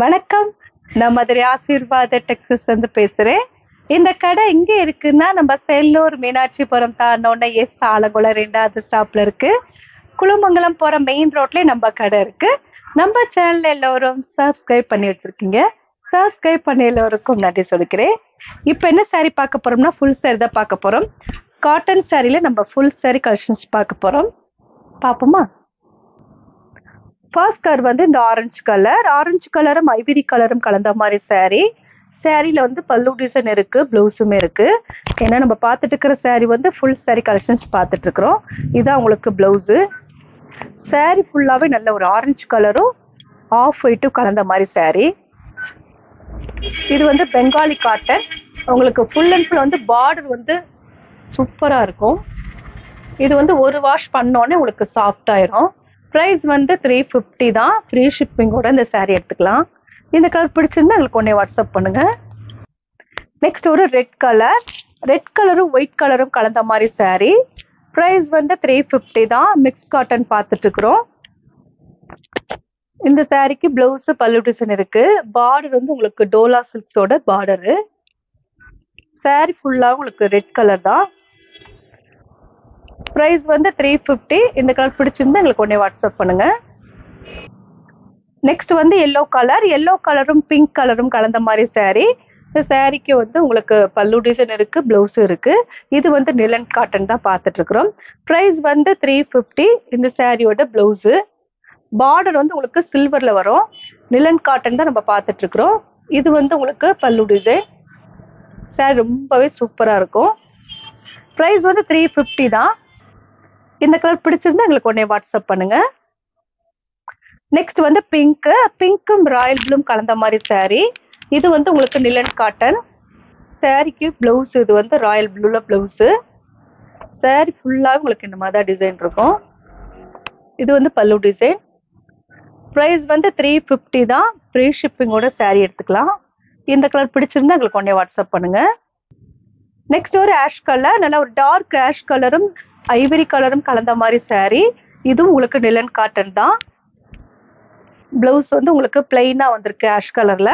வணக்கம். நான் மதுரை ஆசீர்வாத டெக்ஸஸ்லேருந்து பேசுகிறேன். இந்த கடை எங்கே இருக்குன்னா, நம்ம செல்லூர் மீனாட்சிபுரம் தாண்டினோடனே ஆலங்குளம் 2வது ஸ்டாப்பில் இருக்குது. குளமங்கலம் போகிற மெயின் ரோட்லேயே நம்ம கடை இருக்குது. நம்ம சேனலில் எல்லோரும் சப்ஸ்கிரைப் பண்ணி வச்சுருக்கீங்க. சப்ஸ்கிரைப் பண்ணி எல்லோருக்கும் நன்றி சொல்லிக்கிறேன். இப்போ என்ன சாரீ பார்க்க போகிறோம்னா, ஃபுல் சாரீ தான் பார்க்க போகிறோம். காட்டன் சாரியில் நம்ம ஃபுல் சாரீ கலெக்ஷன்ஸ் பார்க்க போகிறோம். பார்ப்போமா? ஃபர்ஸ்ட் கலர் வந்து இந்த ஆரஞ்சு கலரும் ஐவரி கலரும் கலந்த மாதிரி சாரீ. சாரியில் வந்து பல்லு டிசைன் இருக்குது, ப்ளவுஸுமே இருக்குது. ஏன்னா நம்ம பார்த்துட்டு இருக்கிற சாரீ வந்து ஃபுல் சாரீ கலெக்ஷன்ஸ் பார்த்துட்ருக்குறோம். இதுதான் உங்களுக்கு ப்ளவுஸு. சாரீ ஃபுல்லாகவே நல்ல ஒரு ஆரஞ்சு கலரும் ஆஃப் ஒயிட்டும் கலந்த மாதிரி சாரீ. இது வந்து பெங்காலி காட்டன். உங்களுக்கு ஃபுல் அண்ட் ஃபுல் வந்து பார்டர் வந்து சூப்பராக இருக்கும். இது வந்து ஒரு வாஷ் பண்ணோடனே உங்களுக்கு சாஃப்ட் ஆயிரும். ப்ரைஸ் வந்து 350 தான். ஃப்ரீ ஷிப்பிங்கோட இந்த சாரீ எடுத்துக்கலாம். இந்த கலர் பிடிச்சிருந்தா எங்களுக்கு ஒன்றே வாட்ஸ்அப் பண்ணுங்க. நெக்ஸ்ட் ஒரு ரெட் கலரும் ஒயிட் கலரும் கலந்த மாதிரி சாரீ. ப்ரைஸ் வந்து 350 தான். மிக்ஸ் காட்டன் பார்த்துட்டு இருக்கிறோம். இந்த சாரீக்கு பிளவுஸ் பல்லு டிசைன் இருக்கு. பார்டர் வந்து உங்களுக்கு டோலா சில்க்ஸோட பார்டரு. சாரீ ஃபுல்லாக உங்களுக்கு ரெட் கலர் தான். ப்ரைஸ் வந்து 350. இந்த கலர் பிடிச்சிருந்தா எங்களுக்கு ஒன்றே வாட்ஸ்அப் பண்ணுங்க. நெக்ஸ்ட் வந்து எல்லோ கலரும் பிங்க் கலரும் கலந்த மாதிரி சாரீ. இந்த சாரீக்கு வந்து உங்களுக்கு பல்லு டிசைன் இருக்கு, பிளவுஸும் இருக்கு. இது வந்து நிலன் காட்டன் தான் பார்த்துட்டு இருக்கிறோம். ப்ரைஸ் வந்து 350. இந்த சாரியோட பிளவுஸு பார்டர் வந்து உங்களுக்கு சில்வர்ல வரும். நிலன் காட்டன் தான் நம்ம பார்த்துட்டு இருக்கிறோம். இது வந்து உங்களுக்கு பல்லு டிசைன். சாரி ரொம்பவே சூப்பராக இருக்கும். ப்ரைஸ் வந்து 350 தான். இந்த கலர் பிடிச்சிருந்தா எங்களுக்கு ஒன்றே வாட்ஸ்அப் பண்ணுங்க. நெக்ஸ்ட் வந்து பிங்க்கும் ராயல் ப்ளூம் கலந்த மாதிரி சாரீ. இது வந்து உங்களுக்கு நிலன் காட்டன். சாரிக்கு பிளவுஸ் இது வந்து ராயல் ப்ளூல பிளவுஸு. சாரீ ஃபுல்லாக உங்களுக்கு இந்த மாதிரி தான் டிசைன் இருக்கும். இது வந்து பல்லு டிசைன். ப்ரைஸ் வந்து 350 தான். ஃப்ரீ ஷிப்பிங்கோட சாரீ எடுத்துக்கலாம். இந்த கலர் பிடிச்சிருந்தா எங்களுக்கு ஒன்றே வாட்ஸ்அப் பண்ணுங்க. நெக்ஸ்ட் ஒரு ஆஷ் கலர், நல்லா ஒரு டார்க் ஆஷ் கலரும் ஐவரி கலரும் கலந்த மாதிரி சாரீ. இதுவும் உங்களுக்கு நிலன் காட்டன் தான். பிளவுஸ் வந்து உங்களுக்கு பிளெயினா வந்திருக்கு ஆஷ் கலர்ல.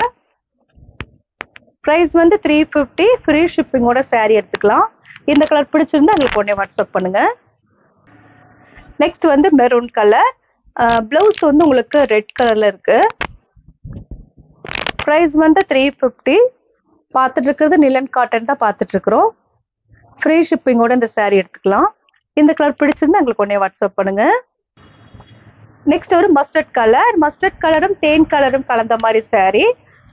ப்ரைஸ் வந்து 350. ஃப்ரீ ஷிப்பிங்கோட சாரீ எடுத்துக்கலாம். இந்த கலர் பிடிச்சிருந்தா எங்களுக்கு ஒன்றே வாட்ஸ்அப் பண்ணுங்க. நெக்ஸ்ட் வந்து மெரூன் கலர். பிளவுஸ் வந்து உங்களுக்கு ரெட் கலர்ல இருக்கு. ப்ரைஸ் வந்து 350. பார்த்துட்டு இருக்கிறது நிலன் காட்டன் தான் பார்த்துட்டு இருக்கிறோம். ஃப்ரீ ஷிப்பிங்கோட இந்த சாரீ எடுத்துக்கலாம். இந்த கலர் பிடிச்சிருந்தா எங்களுக்கு ஒன்றே வாட்ஸ்அப் பண்ணுங்க. நெக்ஸ்ட் ஒரு மஸ்டர்ட் கலரும் தேன் கலரும் கலந்த மாதிரி சாரீ.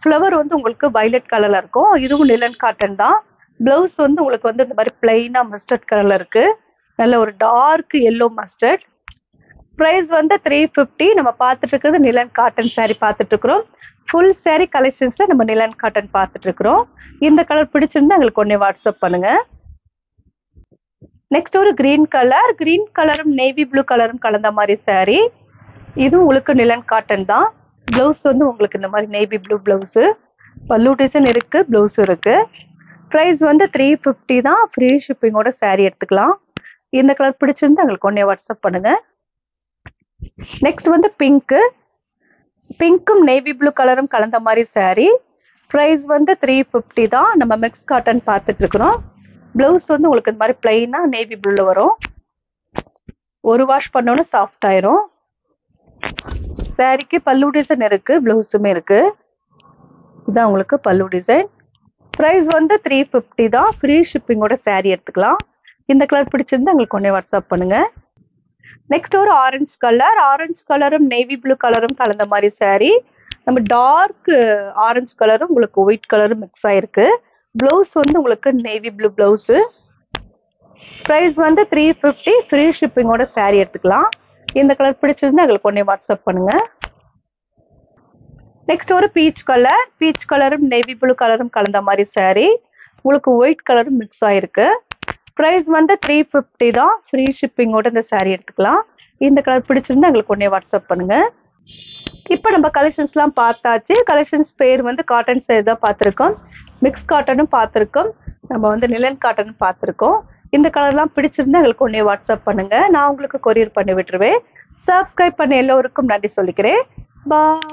ஃப்ளவர் வந்து உங்களுக்கு வயலட் கலர்ல இருக்கும். இதுவும் நிலன் காட்டன் தான். பிளவுஸ் வந்து உங்களுக்கு வந்து இந்த மாதிரி பிளைனா மஸ்டர்ட் கலர்ல இருக்கு. நல்ல ஒரு டார்க் எல்லோ மஸ்டர்ட். ப்ரைஸ் வந்து 350. நம்ம பார்த்துட்டு இருக்கிறது நிலன் காட்டன் சாரீ பார்த்துட்டு இருக்கிறோம். ஃபுல் சாரீ கலெக்ஷன்ஸ்ல நம்ம நிலன் காட்டன் பார்த்துட்டு இருக்கிறோம். இந்த கலர் பிடிச்சிருந்தா எங்களுக்கு ஒன்றே வாட்ஸ்அப் பண்ணுங்க. நெக்ஸ்ட் ஒரு கிரீன் கலரும் நேவி ப்ளூ கலரும் கலந்த மாதிரி சாரீ. இதுவும் உங்களுக்கு நிலன் காட்டன் தான். பிளவுஸ் வந்து உங்களுக்கு இந்த மாதிரி நேவி ப்ளூ பிளவுஸு. பல்லு டிசைன் இருக்கு, பிளவுஸ் இருக்கு. ப்ரைஸ் வந்து 350 தான். ஃப்ரீ ஷிப்பிங்கோட சாரீ எடுத்துக்கலாம். இந்த கலர் பிடிச்சிருந்தா எங்களுக்கு ஒன்றே வாட்ஸ்அப் பண்ணுங்க. நெக்ஸ்ட் வந்து பிங்க்கும் நேவி ப்ளூ கலரும் கலந்த மாதிரி சாரீ. ப்ரைஸ் வந்து 350 தான். நம்ம மிக்ஸ் காட்டன் பார்த்துட்டு இருக்கிறோம். பிளவுஸ் வந்து உங்களுக்கு இந்த மாதிரி பிளைனா நேவி ப்ளூல வரும். ஒரு வாஷ் பண்ணோன்னு சாஃப்ட் ஆயிரும். சாரிக்கு பல்லு டிசைன் இருக்கு, பிளவுஸுமே இருக்கு. இதுதான் உங்களுக்கு பல்லு டிசைன். ப்ரைஸ் வந்து 350 தான். ஃப்ரீ ஷிப்பிங்கோட சாரீ எடுத்துக்கலாம். இந்த கலர் பிடிச்சிருந்தா எங்களுக்கு ஒன்றே வாட்ஸ்அப் பண்ணுங்க. நெக்ஸ்ட் ஒரு ஆரஞ்சு கலரும் நேவி ப்ளூ கலரும் கலந்த மாதிரி சாரீ. நம்ம டார்க் ஆரஞ்சு கலரும் உங்களுக்கு ஒயிட் கலரும் மிக்ஸ் ஆயிருக்கு. பிளவுஸ் வந்து உங்களுக்கு நேவி ப்ளூ பிளவுஸு. ப்ரைஸ் வந்து 350. ஃப்ரீ ஷிப்பிங்கோட சாரீ எடுத்துக்கலாம். இந்த கலர் பிடிச்சிருந்தா எங்களுக்கு ஒன்றே வாட்ஸ்அப் பண்ணுங்க. நெக்ஸ்ட் ஒரு பீச் கலரும் நேவி ப்ளூ கலரும் கலந்த மாதிரி சாரீ. உங்களுக்கு ஒயிட் கலரும் மிக்ஸ் ஆயிருக்கு. ப்ரைஸ் வந்து 350 தான். ஃப்ரீ ஷிப்பிங்கோட இந்த சாரீ எடுத்துக்கலாம். இந்த கலர் பிடிச்சிருந்தா எங்களுக்கு ஒன்றே வாட்ஸ்அப் பண்ணுங்க. இப்போ நம்ம கலெக்ஷன்ஸ்லாம் பார்த்தாச்சு. கலெக்ஷன்ஸ் பேர் வந்து காட்டன் சாரீ தான் பார்த்துருக்கோம். மிக்ஸ் காட்டனும் பார்த்துருக்கோம். நம்ம வந்து நிலன் காட்டனும் பார்த்துருக்கோம். இந்த கலர்லாம் பிடிச்சிருந்தா எங்களுக்கு ஒன்றே வாட்ஸ்அப் பண்ணுங்க. நான் உங்களுக்கு கொரியர் பண்ணி விட்டுருவேன். சப்ஸ்கிரைப் பண்ண எல்லோருக்கும் நன்றி சொல்லிக்கிறேன். பாய்.